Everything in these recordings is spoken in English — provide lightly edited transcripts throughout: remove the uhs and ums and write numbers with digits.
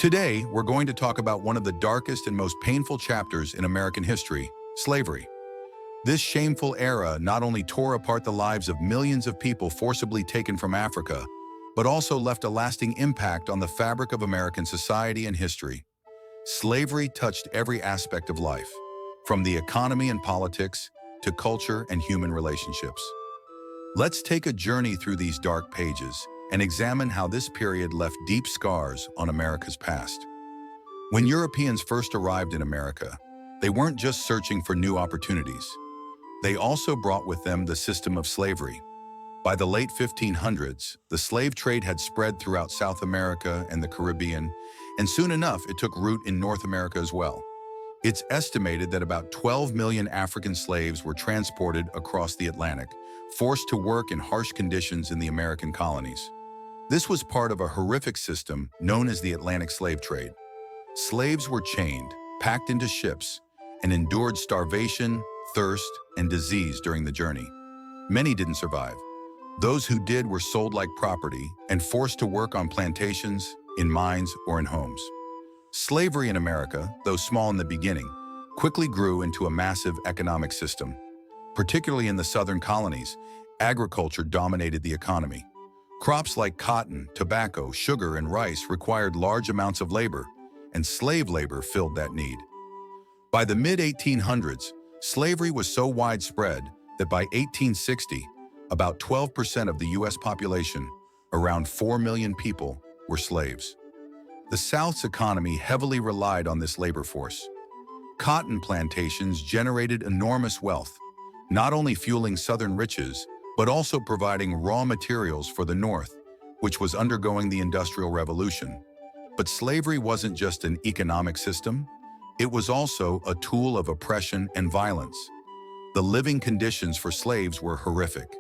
Today, we're going to talk about one of the darkest and most painful chapters in American history, slavery. This shameful era not only tore apart the lives of millions of people forcibly taken from Africa, but also left a lasting impact on the fabric of American society and history. Slavery touched every aspect of life, from the economy and politics to culture and human relationships. Let's take a journey through these dark pages and examine how this period left deep scars on America's past. When Europeans first arrived in America, they weren't just searching for new opportunities. They also brought with them the system of slavery. By the late 1500s, the slave trade had spread throughout South America and the Caribbean, and soon enough it took root in North America as well. It's estimated that about 12 million African slaves were transported across the Atlantic, forced to work in harsh conditions in the American colonies. This was part of a horrific system known as the Atlantic slave trade. Slaves were chained, packed into ships, and endured starvation, thirst, and disease during the journey. Many didn't survive. Those who did were sold like property and forced to work on plantations, in mines, or in homes. Slavery in America, though small in the beginning, quickly grew into a massive economic system. Particularly in the southern colonies, agriculture dominated the economy. Crops like cotton, tobacco, sugar, and rice required large amounts of labor, and slave labor filled that need. By the mid-1800s, slavery was so widespread that by 1860, about 12% of the U.S. population, around 4 million people, were slaves. The South's economy heavily relied on this labor force. Cotton plantations generated enormous wealth, not only fueling Southern riches, but also providing raw materials for the North, which was undergoing the Industrial Revolution. But slavery wasn't just an economic system, it was also a tool of oppression and violence. The living conditions for slaves were horrific.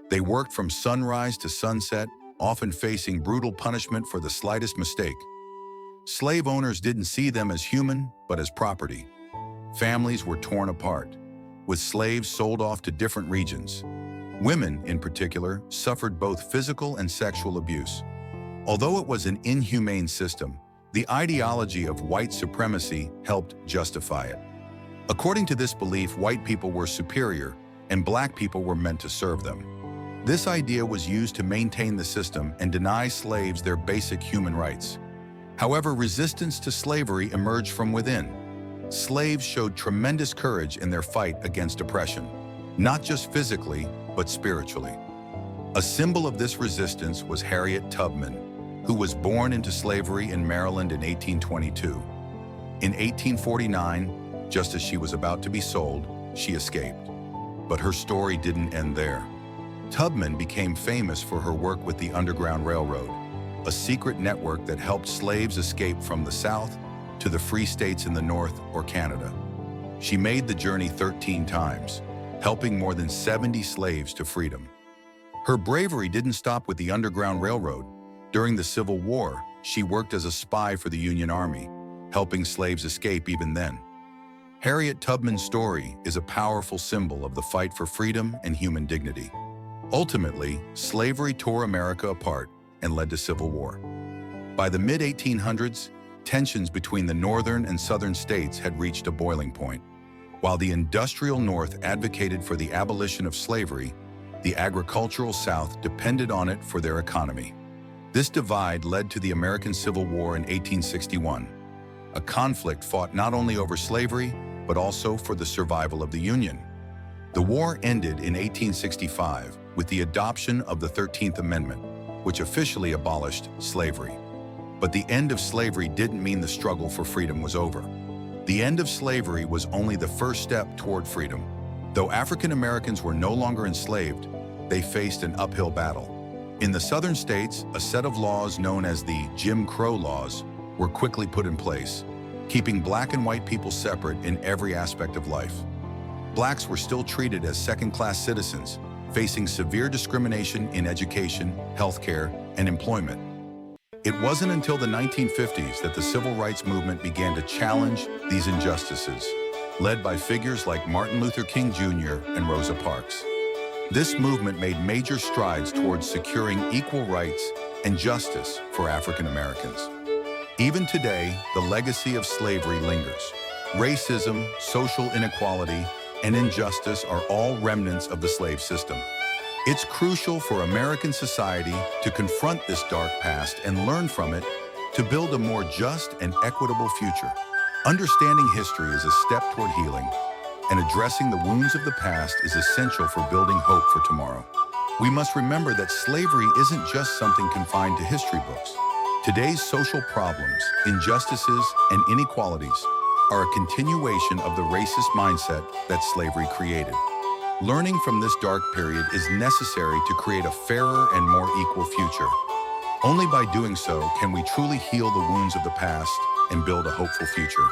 They worked from sunrise to sunset, often facing brutal punishment for the slightest mistake. Slave owners didn't see them as human, but as property. Families were torn apart, with slaves sold off to different regions. Women, in particular, suffered both physical and sexual abuse. Although it was an inhumane system, the ideology of white supremacy helped justify it. According to this belief, white people were superior, and black people were meant to serve them. This idea was used to maintain the system and deny slaves their basic human rights. However, resistance to slavery emerged from within. Slaves showed tremendous courage in their fight against oppression, not just physically, but spiritually. A symbol of this resistance was Harriet Tubman, who was born into slavery in Maryland in 1822. In 1849, just as she was about to be sold, she escaped. But her story didn't end there. Tubman became famous for her work with the Underground Railroad, a secret network that helped slaves escape from the South to the free states in the North or Canada. She made the journey 13 times, helping more than 70 slaves to freedom. Her bravery didn't stop with the Underground Railroad. During the Civil War, she worked as a spy for the Union Army, helping slaves escape even then. Harriet Tubman's story is a powerful symbol of the fight for freedom and human dignity. Ultimately, slavery tore America apart and led to civil war. By the mid-1800s, tensions between the northern and southern states had reached a boiling point. While the industrial North advocated for the abolition of slavery, the agricultural South depended on it for their economy. This divide led to the American Civil War in 1861, a conflict fought not only over slavery, but also for the survival of the Union. The war ended in 1865 with the adoption of the 13th Amendment, which officially abolished slavery. But the end of slavery didn't mean the struggle for freedom was over. The end of slavery was only the first step toward freedom. Though African Americans were no longer enslaved, they faced an uphill battle. In the southern states, a set of laws known as the Jim Crow laws were quickly put in place, keeping black and white people separate in every aspect of life. Blacks were still treated as second-class citizens, facing severe discrimination in education, healthcare, and employment. It wasn't until the 1950s that the civil rights movement began to challenge these injustices, led by figures like Martin Luther King Jr. and Rosa Parks. This movement made major strides towards securing equal rights and justice for African Americans. Even today, the legacy of slavery lingers. Racism, social inequality, and injustice are all remnants of the slave system. It's crucial for American society to confront this dark past and learn from it to build a more just and equitable future. Understanding history is a step toward healing, and addressing the wounds of the past is essential for building hope for tomorrow. We must remember that slavery isn't just something confined to history books. Today's social problems, injustices, and inequalities are a continuation of the racist mindset that slavery created. Learning from this dark period is necessary to create a fairer and more equal future. Only by doing so can we truly heal the wounds of the past and build a hopeful future.